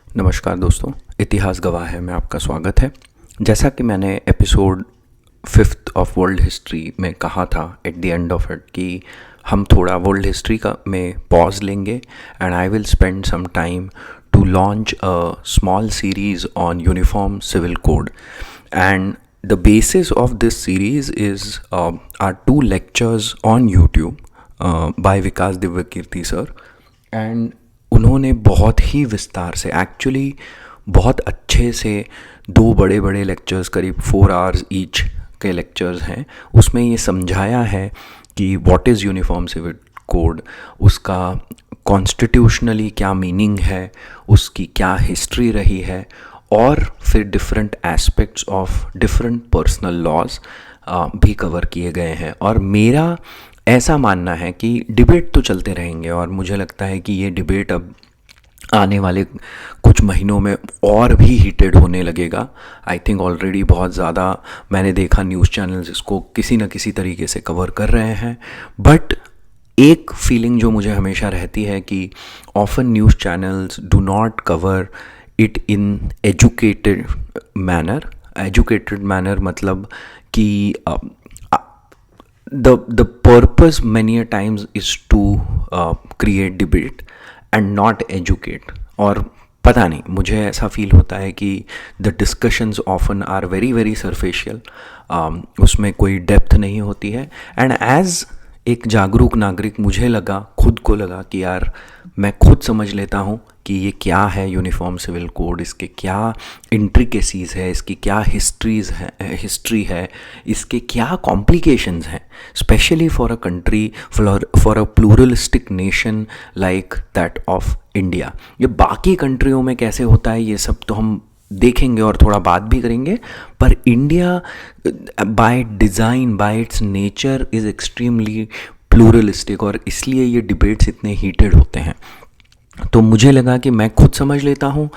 नमस्कार दोस्तों, इतिहास गवाह है में आपका स्वागत है। जैसा कि मैंने episode 5th of world history में कहा था at the end of it कि हम थोड़ा वर्ल्ड हिस्ट्री का में पॉज लेंगे and I will spend some time to launch a small series on uniform civil code and the basis of this series is our 2 lectures on YouTube by Vikas Divyakirti sir and उन्होंने बहुत ही विस्तार से actually बहुत अच्छे से 2 बड़े बड़े lectures करीब 4 आवर्स ईच के लेक्चर्स हैं। उसमें ये समझाया है कि what is uniform civil code, उसका कॉन्स्टिट्यूशनली क्या मीनिंग है, उसकी क्या हिस्ट्री रही है और फिर different aspects of different personal laws भी कवर किए गए हैं। और मेरा ऐसा मानना है कि डिबेट तो चलते रहेंगे और मुझे लगता है कि ये डिबेट अब आने वाले कुछ महीनों में और भी हीटेड होने लगेगा। आई थिंक ऑलरेडी बहुत ज़्यादा मैंने देखा न्यूज़ चैनल्स इसको किसी न किसी तरीके से कवर कर रहे हैं। बट एक फीलिंग जो मुझे हमेशा रहती है कि often news channels do not cover it in educated manner मतलब कि the purpose many a times is to create debate and not educate। और पता नहीं, मुझे ऐसा फील होता है कि the discussions often are very very superficial, उसमें कोई डेप्थ नहीं होती है। एंड एज एक जागरूक नागरिक मुझे लगा, खुद को लगा कि यार मैं खुद समझ लेता हूँ कि ये क्या है यूनिफॉर्म सिविल कोड, इसके क्या इंट्रिकेसीज है, इसकी क्या हिस्ट्री है, इसके क्या कॉम्प्लिकेशंस हैं, specially for a country, for a pluralistic nation like that of India. ये बाकी कंट्रियों में कैसे होता है ये सब तो हम देखेंगे और थोड़ा बात भी करेंगे, पर India by design, bye it's nature is extremely pluralistic और इसलिए ये डिबेट्स इतने हीटेड होते हैं। तो मुझे लगा कि मैं खुद समझ लेता हूँ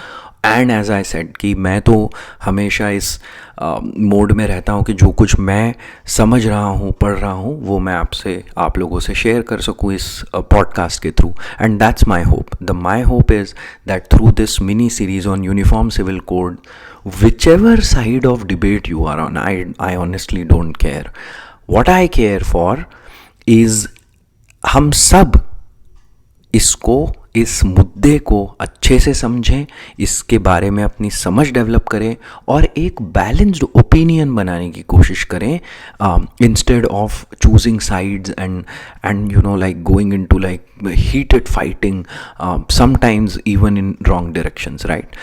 एंड एज आई सेड कि मैं तो हमेशा इस मोड में रहता हूँ कि जो कुछ मैं समझ रहा हूँ, पढ़ रहा हूँ, वो मैं आप लोगों से शेयर कर सकूँ इस पॉडकास्ट के through. And that's my hope. My hope is that through this mini series on uniform civil code, whichever side of debate you are on, I honestly don't care. What I care for is हम सब इस मुद्दे को अच्छे से समझें, इसके बारे में अपनी समझ डेवलप करें और एक बैलेंस्ड ओपिनियन बनाने की कोशिश करें instead of choosing sides and you know like going into like heated fighting sometimes even in wrong directions, right.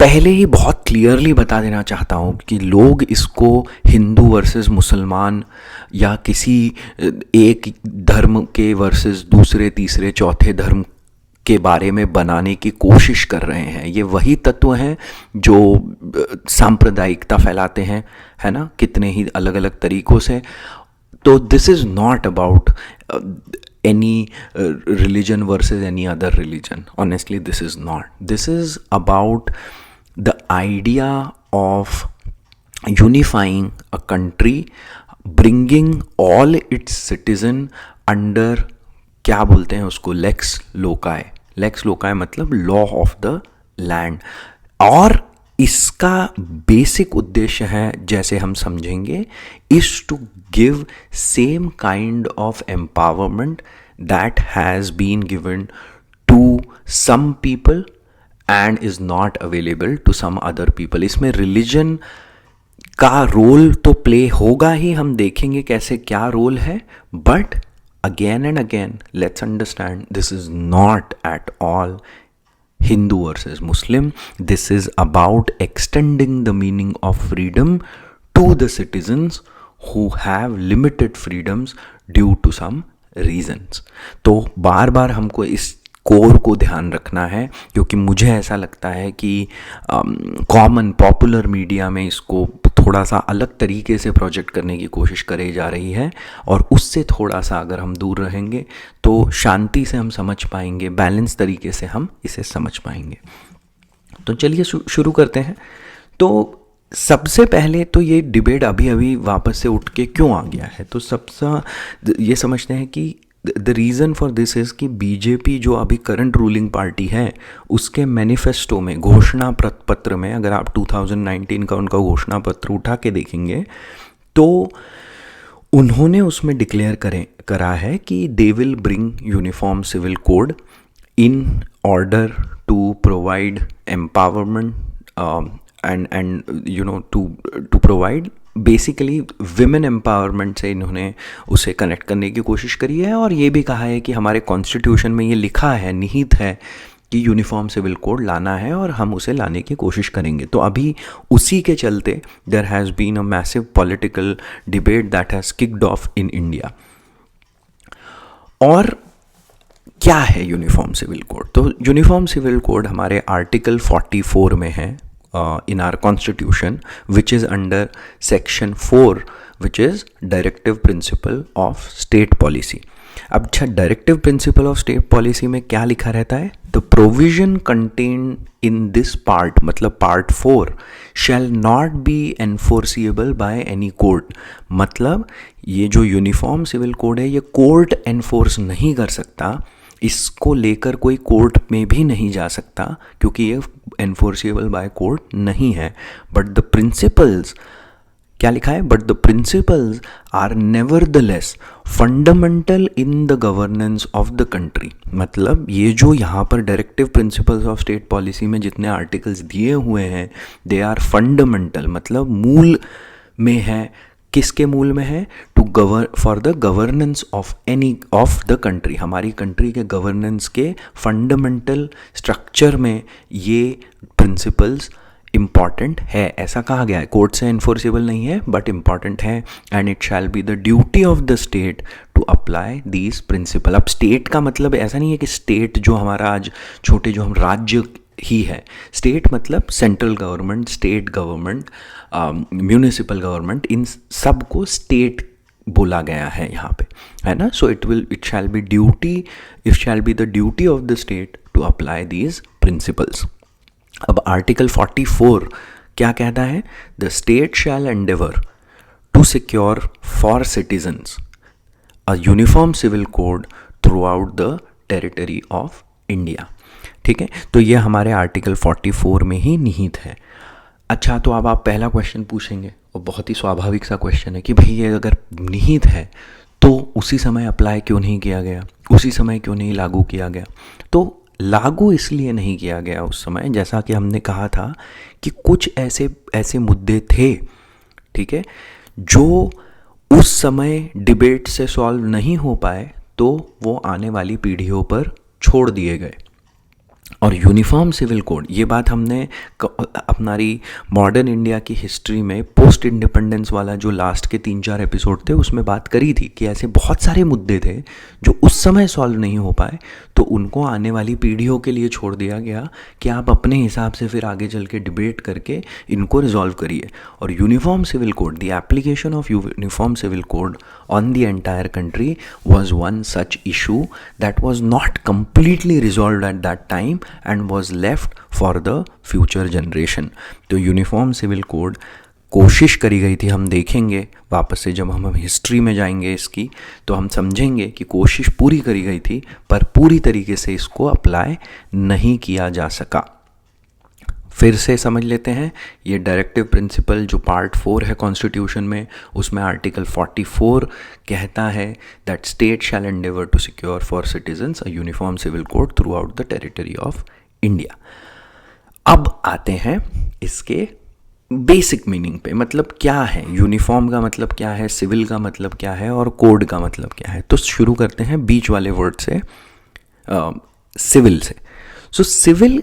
पहले ही बहुत क्लियरली बता देना चाहता हूँ कि लोग इसको हिंदू वर्सेस मुसलमान या किसी एक धर्म के वर्सेस दूसरे तीसरे चौथे धर्म के बारे में बनाने की कोशिश कर रहे हैं। ये वही तत्व हैं जो सांप्रदायिकता फैलाते हैं, है ना, कितने ही अलग अलग तरीक़ों से। तो this is not about any religion versus any other religion. Honestly, this is not. This is about the idea of unifying a country, bringing all its citizen under, क्या बोलते हैं उसको, lex loci. Lex loci मतलब law of the land। और इसका basic उद्देश्य है, जैसे हम समझेंगे, is to give same kind of empowerment that has been given to some people and is not available to some other people. इसमें religion का रोल तो प्ले होगा ही, हम देखेंगे कैसे क्या रोल है, but again and again let's understand this is not at all Hindu versus Muslim. This is about extending the meaning of freedom to the citizens who have limited freedoms due to some reasons. तो बार बार हमको इस core को ध्यान रखना है, क्योंकि मुझे ऐसा लगता है कि कॉमन पॉपुलर मीडिया में इसको थोड़ा सा अलग तरीके से प्रोजेक्ट करने की कोशिश करी जा रही है और उससे थोड़ा सा अगर हम दूर रहेंगे तो शांति से हम समझ पाएंगे, बैलेंस तरीके से हम इसे समझ पाएंगे। तो चलिए शुरू करते हैं। तो सबसे पहले तो ये डिबेट अभी अभी वापस से उठ के क्यों आ गया है, तो सबसे ये समझते हैं कि the reason for this is कि बीजेपी जो अभी करंट रूलिंग पार्टी है उसके मैनिफेस्टो में, घोषणा पत्र में, अगर आप 2019 का उनका घोषणा पत्र उठा के देखेंगे तो उन्होंने उसमें डिक्लेयर करा है कि they will bring uniform civil code in order to provide empowerment and you know to provide basically women empowerment से इन्होंने उसे कनेक्ट करने की कोशिश करी है। और ये भी कहा है कि हमारे कॉन्स्टिट्यूशन में ये लिखा है, निहित है कि यूनिफॉर्म सिविल कोड लाना है और हम उसे लाने की कोशिश करेंगे। तो अभी उसी के चलते there has been a massive political debate that has kicked off in India. और क्या है यूनिफॉर्म सिविल कोड? तो यूनिफॉर्म सिविल कोड हमारे आर्टिकल 44 में है in our constitution, which is under section 4, which is directive principle of state policy. अब अच्छा, directive principle of state policy में क्या लिखा रहता है? The provision contain in this part, मतलब part 4, shall not be enforceable by any court. मतलब ये जो यूनिफॉर्म सिविल कोड है ये कोर्ट एनफोर्स नहीं कर सकता, इसको लेकर कोई कोर्ट में भी नहीं जा सकता क्योंकि ये एनफोर्सिएबल बाय कोर्ट नहीं है। बट द प्रिंसिपल्स, क्या लिखा है? But the principles are nevertheless fundamental in the governance of the country. मतलब ये जो यहाँ पर directive principles of state policy में जितने आर्टिकल्स दिए हुए हैं दे आर फंडामेंटल, मतलब मूल में है। किसके मूल में है? For the governance of any of the country, हमारी कंट्री के गवर्नेंस के फंडामेंटल स्ट्रक्चर में ये प्रिंसिपल्स इम्पॉर्टेंट है, ऐसा कहा गया है। कोर्ट से इन्फोर्सिबल नहीं है बट इम्पॉर्टेंट है। And it shall be the duty of the state to apply these principle. अब स्टेट का मतलब ऐसा नहीं है कि स्टेट जो हमारा आज छोटे जो हम राज्य ही है। स्टेट मतलब central government, state government, municipal government, इन सब को स्टेट बोला गया है यहाँ पे, है ना। So it shall be the duty of the state to apply these principles. अब आर्टिकल 44 क्या कहता है? The state shall endeavour to secure for citizens a uniform civil code throughout the territory of India. ठीक है, तो ये हमारे article 44 में ही निहित है। अच्छा, तो अब आप पहला क्वेश्चन पूछेंगे और बहुत ही स्वाभाविक सा क्वेश्चन है कि भाई ये अगर निहित है तो उसी समय अप्लाई क्यों नहीं किया गया, उसी समय क्यों नहीं लागू किया गया? तो लागू इसलिए नहीं किया गया उस समय, जैसा कि हमने कहा था कि कुछ ऐसे मुद्दे थे, ठीक है, जो उस समय डिबेट से सॉल्व नहीं हो पाए तो वो आने वाली पीढ़ियों पर छोड़ दिए गए। और यूनिफॉर्म सिविल कोड, ये बात हमने अपनी मॉडर्न इंडिया की हिस्ट्री में पोस्ट इंडिपेंडेंस वाला जो लास्ट के 3-4 एपिसोड थे उसमें बात करी थी कि ऐसे बहुत सारे मुद्दे थे जो उस समय सॉल्व नहीं हो पाए तो उनको आने वाली पीढ़ियों के लिए छोड़ दिया गया कि आप अपने हिसाब से फिर आगे चल के डिबेट करके इनको रिजॉल्व करिए। और uniform civil code, the application of uniform civil code on the entire country was one such issue that was not completely resolved at that time and was left for the future generation। तो uniform civil code कोशिश करी गई थी, हम देखेंगे वापस से जब हम हिस्ट्री में जाएंगे इसकी तो हम समझेंगे कि कोशिश पूरी करी गई थी पर पूरी तरीके से इसको अप्लाई नहीं किया जा सका। फिर से समझ लेते हैं, ये डायरेक्टिव प्रिंसिपल जो पार्ट 4 है कॉन्स्टिट्यूशन में, उसमें आर्टिकल 44 कहता है that state shall endeavour to secure for citizens a uniform civil code throughout the territory of India. अब आते हैं इसके बेसिक मीनिंग पे, मतलब क्या है यूनिफॉर्म का मतलब क्या है, सिविल का मतलब क्या है और कोड का मतलब क्या है। तो शुरू करते हैं बीच वाले वर्ड से, सिविल से। सो सिविल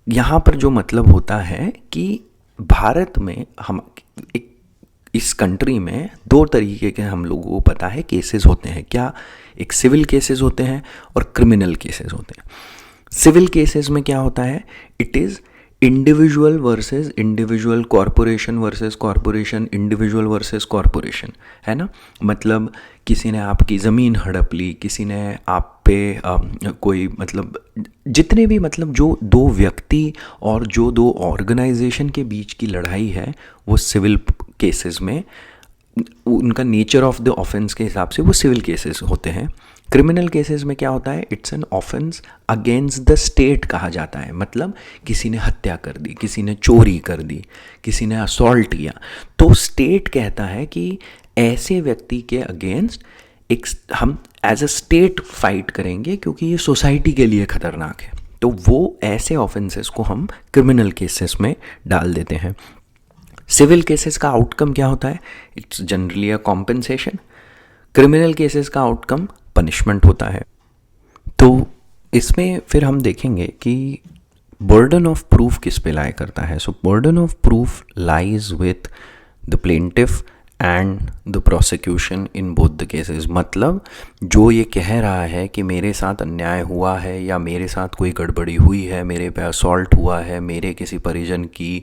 यहाँ पर जो मतलब होता है कि भारत में हम इस कंट्री में 2 तरीके के हम लोगों को पता है केसेस होते हैं। क्या? एक सिविल केसेस होते हैं और क्रिमिनल केसेस होते हैं। सिविल केसेस में क्या होता है? It is individual versus individual, corporation versus corporation, individual versus corporation, है ना। मतलब किसी ने आपकी ज़मीन हड़प ली, किसी ने आप पे कोई, मतलब जितने भी, मतलब जो 2 व्यक्ति और जो 2 ऑर्गेनाइजेशन के बीच की लड़ाई है वो सिविल केसेस में, उनका नेचर ऑफ द ऑफेंस के हिसाब से वो सिविल केसेस होते हैं। क्रिमिनल केसेस में क्या होता है, it's an offence against the state कहा जाता है, मतलब किसी ने हत्या कर दी, किसी ने चोरी कर दी, किसी ने असॉल्ट किया, तो स्टेट कहता है कि ऐसे व्यक्ति के अगेंस्ट एक हम एज अ स्टेट फाइट करेंगे क्योंकि ये सोसाइटी के लिए खतरनाक है। तो वो ऐसे ऑफेंसेस को हम क्रिमिनल केसेस में डाल देते हैं। सिविल केसेस का आउटकम क्या होता है, it's generally a compensation. Criminal cases का आउटकम पनिशमेंट होता है। तो इसमें फिर हम देखेंगे कि बर्डन ऑफ प्रूफ किस पे लाया करता है। So burden of proof lies with the plaintiff and the prosecution in both the cases. मतलब जो ये कह रहा है कि मेरे साथ अन्याय हुआ है या मेरे साथ कोई गड़बड़ी हुई है, मेरे पे असॉल्ट हुआ है, मेरे किसी परिजन की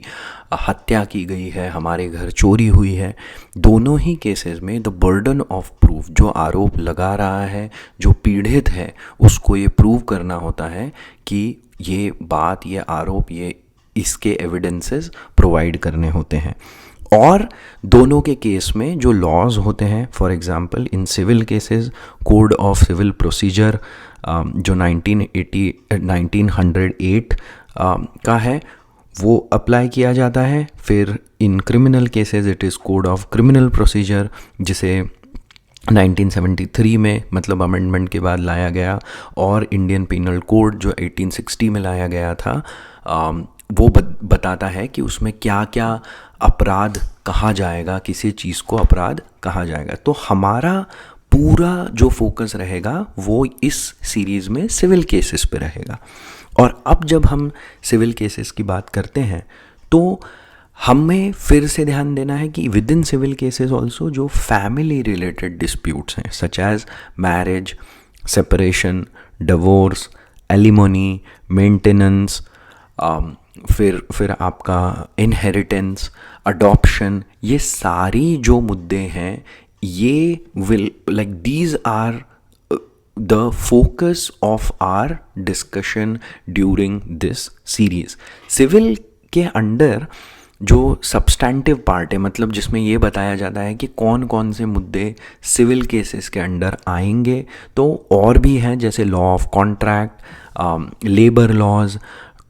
हत्या की गई है, हमारे घर चोरी हुई है, दोनों ही केसेस में द बर्डन ऑफ प्रूफ, जो आरोप लगा रहा है, जो पीड़ित है, उसको ये प्रूव करना होता है कि ये बात, ये आरोप, ये इसके एविडेंसेस प्रोवाइड करने होते हैं। और दोनों के केस में जो लॉज होते हैं, for example in civil cases code of civil procedure जो 1908 का है वो अप्लाई किया जाता है। फिर in criminal cases it is code of criminal procedure जिसे 1973 में मतलब अमेंडमेंट के बाद लाया गया, और इंडियन पीनल कोड जो 1860 में लाया गया था वो बताता है कि उसमें क्या क्या अपराध कहा जाएगा, किसी चीज़ को अपराध कहा जाएगा। तो हमारा पूरा जो फोकस रहेगा वो इस सीरीज़ में सिविल केसेस पे रहेगा। और अब जब हम सिविल केसेस की बात करते हैं तो हमें फिर से ध्यान देना है कि within civil cases also जो फैमिली रिलेटेड डिस्प्यूट्स हैं, such as marriage, separation, divorce, alimony, maintenance, फिर आपका इनहेरिटेंस, अडॉप्शन, ये सारी जो मुद्दे हैं ये will like these are the focus of our discussion during this series. Civil के अंडर जो सब्सटैंटिव पार्ट है, मतलब जिसमें ये बताया जाता है कि कौन कौन से मुद्दे सिविल केसेस के अंडर आएंगे, तो और भी हैं जैसे law of contract, labour laws,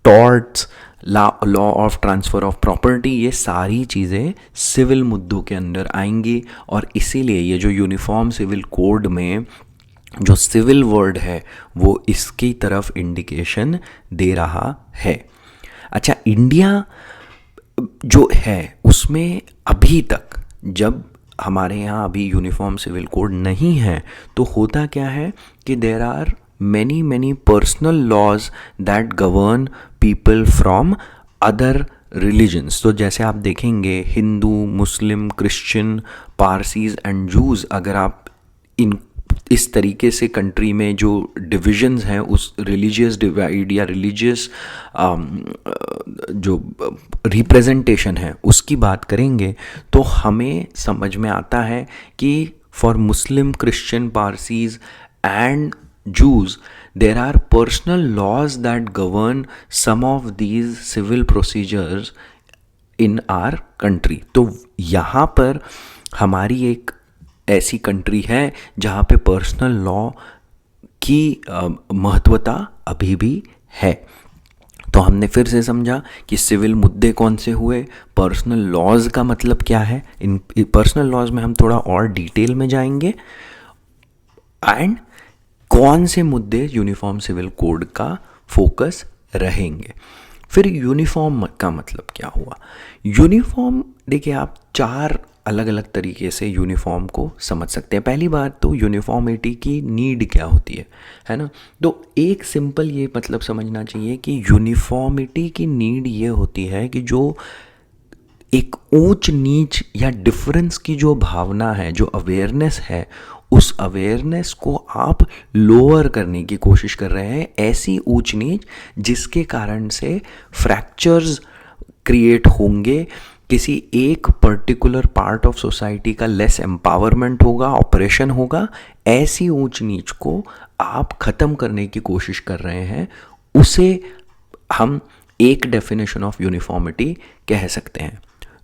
torts, law of transfer of property, ये सारी चीज़ें सिविल मुद्दों के अंदर आएंगी। और इसीलिए ये जो यूनिफॉर्म सिविल कोड में जो सिविल वर्ड है वो इसकी तरफ इंडिकेशन दे रहा है। अच्छा, इंडिया जो है उसमें अभी तक, जब हमारे यहाँ अभी यूनिफॉर्म सिविल कोड नहीं है, तो होता क्या है कि there are many personal laws that govern people from other religions। तो जैसे आप देखेंगे हिंदू, मुस्लिम, क्रिश्चियन, पारसीज एंड जूज, अगर आप इन इस तरीके से कंट्री में जो डिविजन्स हैं उस रिलीजियस डिवाइड या रिलीजियस जो रिप्रेजेंटेशन है उसकी बात करेंगे तो हमें समझ में आता है कि for Muslim, Christian, Parsis and Jews, there are personal laws that govern some of these civil procedures in our country। तो यहाँ पर हमारी एक ऐसी कंट्री है जहाँ पे पर्सनल लॉ की महत्वता अभी भी है। तो हमने फिर से समझा कि सिविल मुद्दे कौन से हुए, पर्सनल लॉज का मतलब क्या है। इन पर्सनल लॉज में हम थोड़ा और डिटेल में जाएंगे, एंड कौन से मुद्दे यूनिफॉर्म सिविल कोड का फोकस रहेंगे। फिर यूनिफॉर्म का मतलब क्या हुआ। यूनिफॉर्म, देखिए आप चार अलग अलग तरीके से यूनिफॉर्म को समझ सकते हैं। पहली बात तो यूनिफॉर्मिटी की नीड क्या होती है ना। तो एक सिंपल ये मतलब समझना चाहिए कि यूनिफॉर्मिटी की नीड ये होती है कि जो एक ऊंच नीच या डिफरेंस की जो भावना है, जो अवेयरनेस है, उस अवेयरनेस को आप लोअर करने की कोशिश कर रहे हैं, ऐसी ऊंच नीच जिसके कारण से फ्रैक्चर्स क्रिएट होंगे, किसी एक पर्टिकुलर पार्ट ऑफ सोसाइटी का लेस एम्पावरमेंट होगा, ऑपरेशन होगा, ऐसी ऊंच नीच को आप ख़त्म करने की कोशिश कर रहे हैं, उसे हम एक डेफिनेशन ऑफ यूनिफॉर्मिटी कह सकते हैं।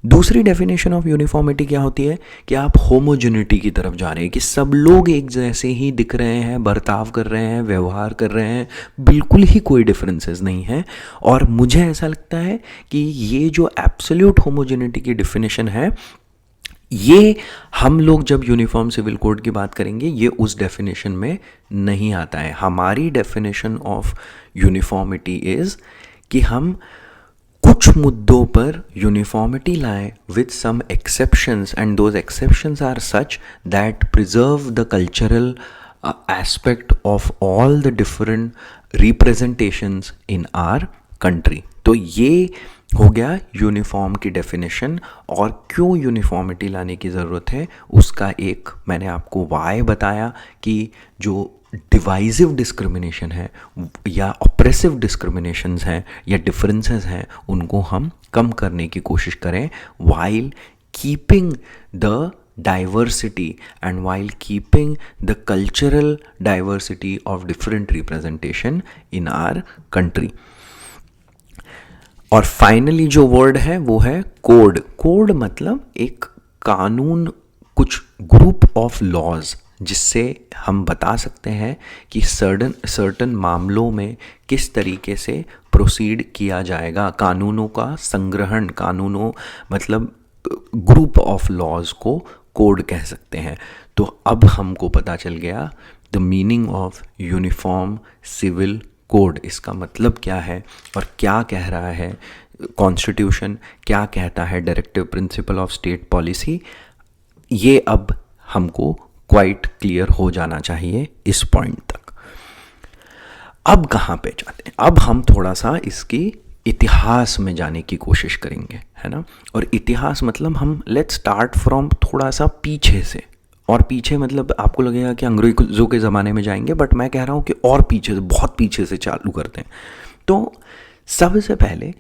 दूसरी डेफिनेशन ऑफ यूनिफॉर्मिटी क्या होती है कि आप होमोजेनिटी की तरफ जा रहे हैं, कि सब लोग एक जैसे ही दिख रहे हैं, बर्ताव कर रहे हैं, व्यवहार कर रहे हैं, बिल्कुल ही कोई डिफरेंसेस नहीं है। और मुझे ऐसा लगता है कि ये जो एब्सोल्यूट होमोजेनिटी की डेफिनेशन है, ये हम लोग जब यूनिफॉर्म सिविल कोड की बात करेंगे ये उस डेफिनेशन में नहीं आता है। हमारी डेफिनेशन ऑफ यूनिफॉर्मिटी इज़ कि हम कुछ मुद्दों पर यूनिफॉर्मिटी लाएं with some exceptions, and those exceptions are such that preserve the cultural aspect of all the different representations in our country. तो ये हो गया यूनिफॉर्म की डेफिनेशन। और क्यों यूनिफॉर्मिटी लाने की ज़रूरत है उसका एक मैंने आपको वाई बताया कि जो डिवाइसिव डिस्क्रिमिनेशन है या ऑप्रेसिव डिस्क्रिमिनेशंस हैं या डिफरेंसेस हैं उनको हम कम करने की कोशिश करें while keeping the diversity and while keeping the cultural diversity of different representation in our country। और फाइनली जो वर्ड है वो है कोड। कोड मतलब एक कानून, कुछ ग्रुप ऑफ लॉज जिससे हम बता सकते हैं कि सर्टन मामलों में किस तरीके से प्रोसीड किया जाएगा। कानूनों का संग्रहण, कानूनों मतलब ग्रुप ऑफ लॉज को कोड कह सकते हैं। तो अब हमको पता चल गया the meaning of uniform civil code, इसका मतलब क्या है और क्या कह रहा है कॉन्स्टिट्यूशन, क्या कहता है directive principle of state policy. ये अब हमको क्वाइट क्लियर हो जाना चाहिए इस पॉइंट तक। अब कहाँ पे जाते हैं? अब हम थोड़ा सा इसकी इतिहास में जाने की कोशिश करेंगे, है ना। और इतिहास मतलब हम लेट्स स्टार्ट फ्रॉम थोड़ा सा पीछे से, और पीछे मतलब आपको लगेगा कि अंग्रेजों के ज़माने में जाएंगे, बट मैं कह रहा हूँ कि और पीछे से, बहुत पीछे से चालू करते हैं। तो सबसे पहले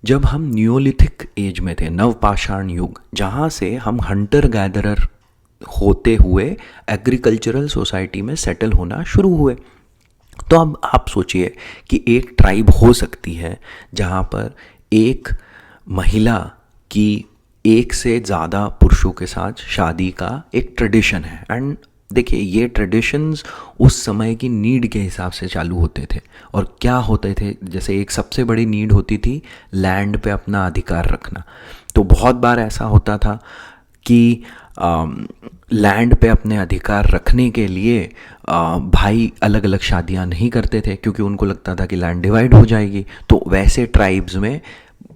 जब हम न्यूलिथिक एज में थे, नवपाषाण युग, जहाँ से हम हंटर गैदरर होते हुए एग्रीकल्चरल सोसाइटी में सेटल होना शुरू हुए। तो अब आप सोचिए कि एक ट्राइब हो सकती है जहाँ पर एक महिला की एक से ज़्यादा पुरुषों के साथ शादी का एक ट्रेडिशन है। एंड देखिए ये ट्रेडिशंस उस समय की नीड के हिसाब से चालू होते थे। और क्या होते थे, जैसे एक सबसे बड़ी नीड होती थी लैंड पे अपना अधिकार रखना। तो बहुत बार ऐसा होता था कि लैंड पे अपने अधिकार रखने के लिए भाई अलग अलग शादियां नहीं करते थे, क्योंकि उनको लगता था कि लैंड डिवाइड हो जाएगी। तो वैसे ट्राइब्स में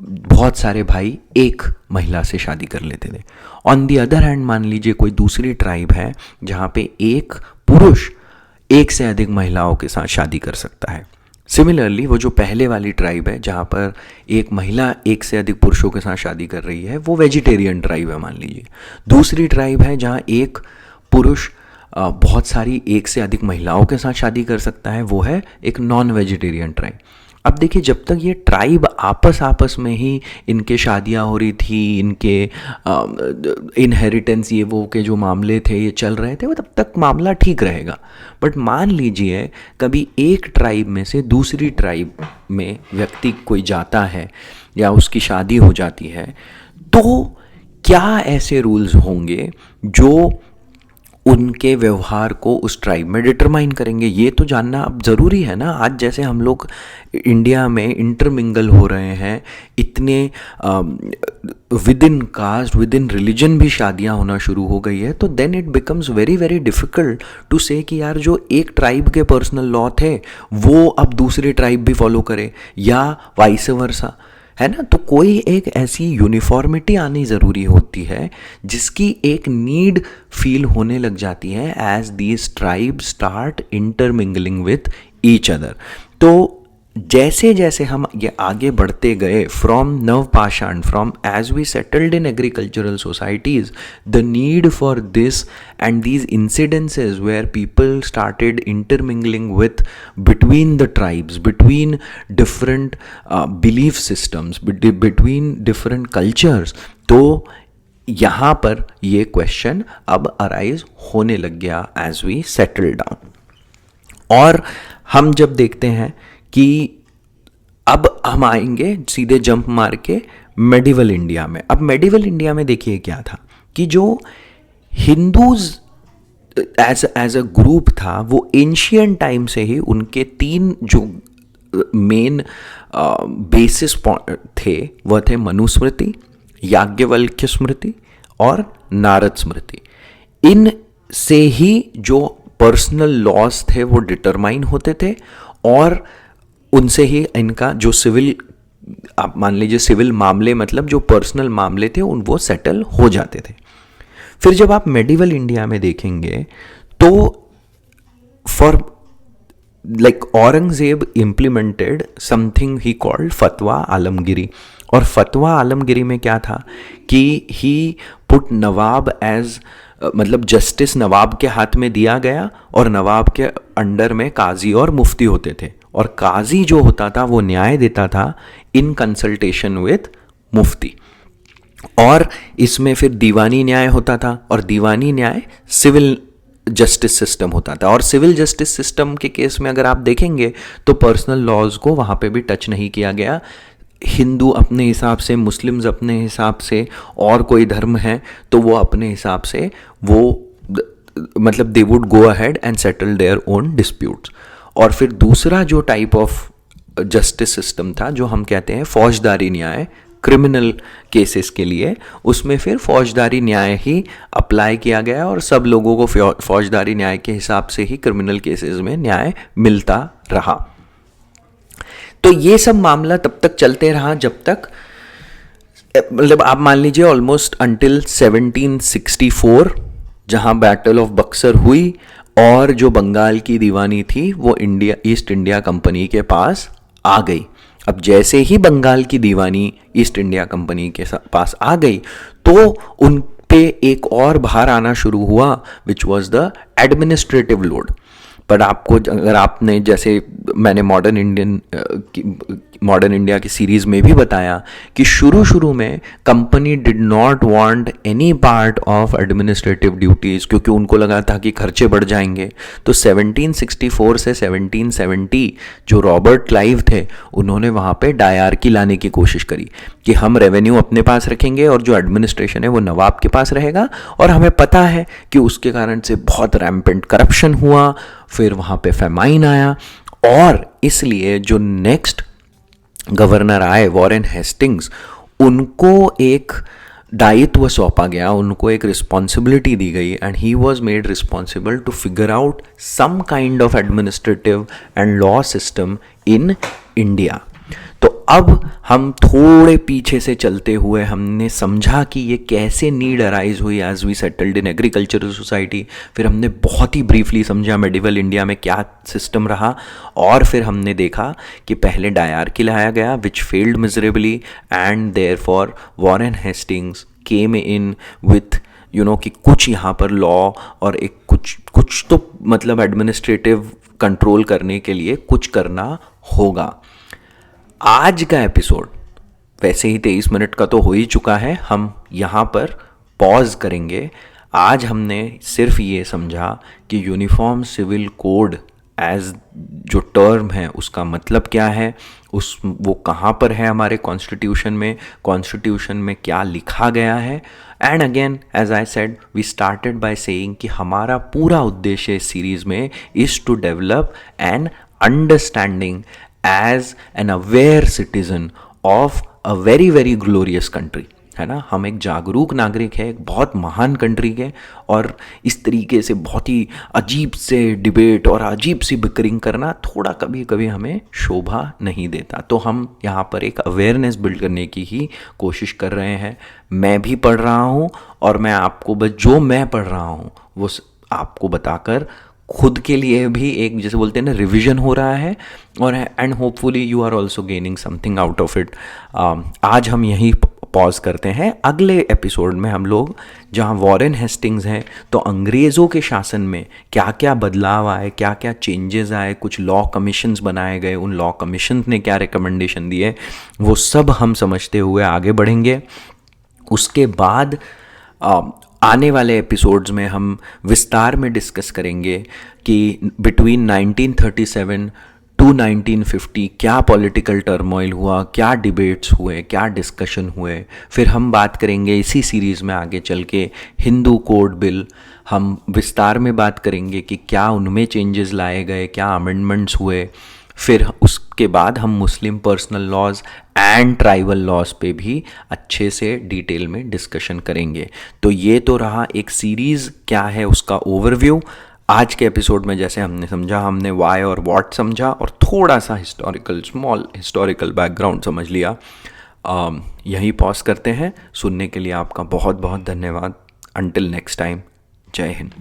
बहुत सारे भाई एक महिला से शादी कर लेते थे। ऑन दी अदर हैंड मान लीजिए कोई दूसरी ट्राइब है जहाँ पे एक पुरुष एक से अधिक महिलाओं के साथ शादी कर सकता है। सिमिलरली वो जो पहले वाली ट्राइब है जहाँ पर एक महिला एक से अधिक पुरुषों के साथ शादी कर रही है, वो वेजिटेरियन ट्राइब है मान लीजिए। दूसरी ट्राइब है जहाँ एक पुरुष बहुत सारी एक से अधिक महिलाओं के साथ शादी कर सकता है, वो है एक नॉन वेजिटेरियन ट्राइब। अब देखिए जब तक ये ट्राइब आपस में ही इनके शादियां हो रही थी, इनके इनहेरिटेंस ये वो के जो मामले थे ये चल रहे थे, वो तब तक मामला ठीक रहेगा। बट मान लीजिए कभी एक ट्राइब में से दूसरी ट्राइब में व्यक्ति कोई जाता है या उसकी शादी हो जाती है, तो क्या ऐसे रूल्स होंगे जो उनके व्यवहार को उस ट्राइब में डिटरमाइन करेंगे? ये तो जानना अब ज़रूरी है ना। आज जैसे हम लोग इंडिया में इंटरमिंगल हो रहे हैं, इतने within caste, within religion भी शादियां होना शुरू हो गई है, तो then it becomes very very difficult to say कि यार जो एक ट्राइब के पर्सनल लॉ थे वो अब दूसरे ट्राइब भी फॉलो करे या वाइस वर्सा, है ना। तो कोई एक ऐसी यूनिफॉर्मिटी आनी ज़रूरी होती है जिसकी एक नीड फील होने लग जाती है as these tribe start intermingling with each other. तो जैसे जैसे हम ये आगे बढ़ते गए फ्रॉम नवपाषाण, from as we settled in agricultural societies, the need for this and these incidences where people started intermingling with between the tribes, between different belief systems, between different cultures, तो यहाँ पर ये क्वेश्चन अब arise होने लग गया as we settle down. और हम जब देखते हैं कि अब हम आएंगे सीधे जंप मार के मेडिवल इंडिया में। अब मेडिवल इंडिया में देखिए क्या था कि जो हिंदूज एज अ ग्रुप था वो एंशियंट टाइम से ही उनके तीन जो मेन बेसिस थे वह थे मनुस्मृति, याज्ञवल्क्य स्मृति और नारद स्मृति। इन से ही जो पर्सनल लॉज थे वो डिटरमाइन होते थे और उनसे ही इनका जो सिविल, आप मान लीजिए सिविल मामले मतलब जो पर्सनल मामले थे उन वो सेटल हो जाते थे। फिर जब आप मेडिवल इंडिया में देखेंगे तो for like Aurangzeb implemented something he called फतवा आलमगिरी। और फतवा आलमगिरी में क्या था कि ही पुट नवाब एज मतलब जस्टिस नवाब के हाथ में दिया गया और नवाब के अंडर में काजी और मुफ्ती होते थे और काजी जो होता था वो न्याय देता था इन कंसल्टेशन विथ मुफ्ती। और इसमें फिर दीवानी न्याय होता था और दीवानी न्याय सिविल जस्टिस सिस्टम होता था। और सिविल जस्टिस सिस्टम के केस में अगर आप देखेंगे तो पर्सनल लॉज को वहाँ पे भी टच नहीं किया गया। हिंदू अपने हिसाब से, मुस्लिम्स अपने हिसाब से, और कोई धर्म है तो वो अपने हिसाब से वो मतलब they would go ahead and settle their own disputes. और फिर दूसरा जो टाइप ऑफ जस्टिस सिस्टम था जो हम कहते हैं फौजदारी न्याय, क्रिमिनल केसेस के लिए, उसमें फिर फौजदारी न्याय ही अप्लाई किया गया और सब लोगों को फौजदारी न्याय के हिसाब से ही क्रिमिनल केसेस में न्याय मिलता रहा। तो ये सब मामला तब तक चलते रहा जब तक मतलब आप मान लीजिए ऑलमोस्ट अंटिल 1764 जहां बैटल ऑफ बक्सर हुई और जो बंगाल की दीवानी थी वो ईस्ट इंडिया कंपनी के पास आ गई। अब जैसे ही बंगाल की दीवानी ईस्ट इंडिया कंपनी के पास आ गई तो उन पे एक और भार आना शुरू हुआ which was the administrative load. पर आपको अगर आपने, जैसे मैंने मॉडर्न इंडिया की सीरीज़ में भी बताया कि शुरू में company did not want any part of administrative duties क्योंकि उनको लगा था कि खर्चे बढ़ जाएंगे। तो 1764 से 1770 जो रॉबर्ट क्लाइव थे उन्होंने वहाँ पे डायरकी लाने की कोशिश करी कि हम रेवेन्यू अपने पास रखेंगे और जो एडमिनिस्ट्रेशन है वो नवाब के पास रहेगा। और हमें पता है कि उसके कारण से बहुत रैम्पेंट करप्शन हुआ, फिर वहाँ पे फेमाइन आया और इसलिए जो नेक्स्ट गवर्नर आए वॉरेन हेस्टिंग्स, उनको एक दायित्व सौंपा गया, उनको एक रिस्पॉन्सिबिलिटी दी गई and he was made responsible to figure out some kind of administrative and law system in India. तो अब हम थोड़े पीछे से चलते हुए हमने समझा कि ये कैसे नीड अराइज हुई as we settled in agricultural society. फिर हमने बहुत ही ब्रीफली समझा मेडिवल इंडिया में क्या सिस्टम रहा और फिर हमने देखा कि पहले डायरकी लाया गया which failed miserably and therefore Warren Hastings came in with कि कुछ यहाँ पर लॉ और एक कुछ तो मतलब एडमिनिस्ट्रेटिव कंट्रोल करने के लिए कुछ करना होगा। आज का एपिसोड वैसे ही 23 मिनट का तो हो ही चुका है, हम यहाँ पर पॉज करेंगे। आज हमने सिर्फ ये समझा कि यूनिफॉर्म सिविल कोड एज जो टर्म है उसका मतलब क्या है, वो कहाँ पर है हमारे कॉन्स्टिट्यूशन में क्या लिखा गया है। And again as I said we started by saying कि हमारा पूरा उद्देश्य इस सीरीज़ में is to develop an understanding as an aware citizen of a very very glorious country, है ना। हम एक जागरूक नागरिक है, एक बहुत महान कंट्री के, और इस तरीके से बहुत ही अजीब से डिबेट और अजीब सी बिकरिंग करना थोड़ा कभी कभी हमें शोभा नहीं देता। तो हम यहाँ पर एक अवेयरनेस बिल्ड करने की ही कोशिश कर रहे हैं। मैं भी पढ़ रहा हूँ और मैं आपको बस जो मैं पढ़ रहा हूँ वो आपको बताकर खुद के लिए भी एक, जैसे बोलते हैं ना, रिवीजन हो रहा है और and hopefully you are also gaining something out of it. आज हम यहीं पॉज करते हैं। अगले एपिसोड में हम लोग जहाँ वॉरेन हेस्टिंग्स हैं तो अंग्रेज़ों के शासन में क्या क्या बदलाव आए, क्या क्या चेंजेस आए, कुछ लॉ कमीशंस बनाए गए, उन लॉ कमीशन ने क्या रिकमेंडेशन दिए, वो सब हम समझते हुए आगे बढ़ेंगे। उसके बाद आने वाले एपिसोड्स में हम विस्तार में डिस्कस करेंगे कि बिटवीन 1937 टू 1950 क्या पॉलिटिकल टर्मोइल हुआ, क्या डिबेट्स हुए, क्या डिस्कशन हुए। फिर हम बात करेंगे इसी सीरीज़ में आगे चल के हिंदू कोड बिल, हम विस्तार में बात करेंगे कि क्या उनमें चेंजेस लाए गए, क्या अमेंडमेंट्स हुए। फिर उसके बाद हम Muslim personal laws and tribal laws पे भी अच्छे से डिटेल में डिस्कशन करेंगे। तो ये तो रहा एक सीरीज़ क्या है उसका ओवरव्यू। आज के एपिसोड में जैसे हमने समझा, हमने वाई और व्हाट समझा और थोड़ा सा स्मॉल हिस्टोरिकल बैकग्राउंड समझ लिया। यहीं पॉज करते हैं। सुनने के लिए आपका बहुत बहुत धन्यवाद। अंटिल नेक्स्ट टाइम, जय हिंद।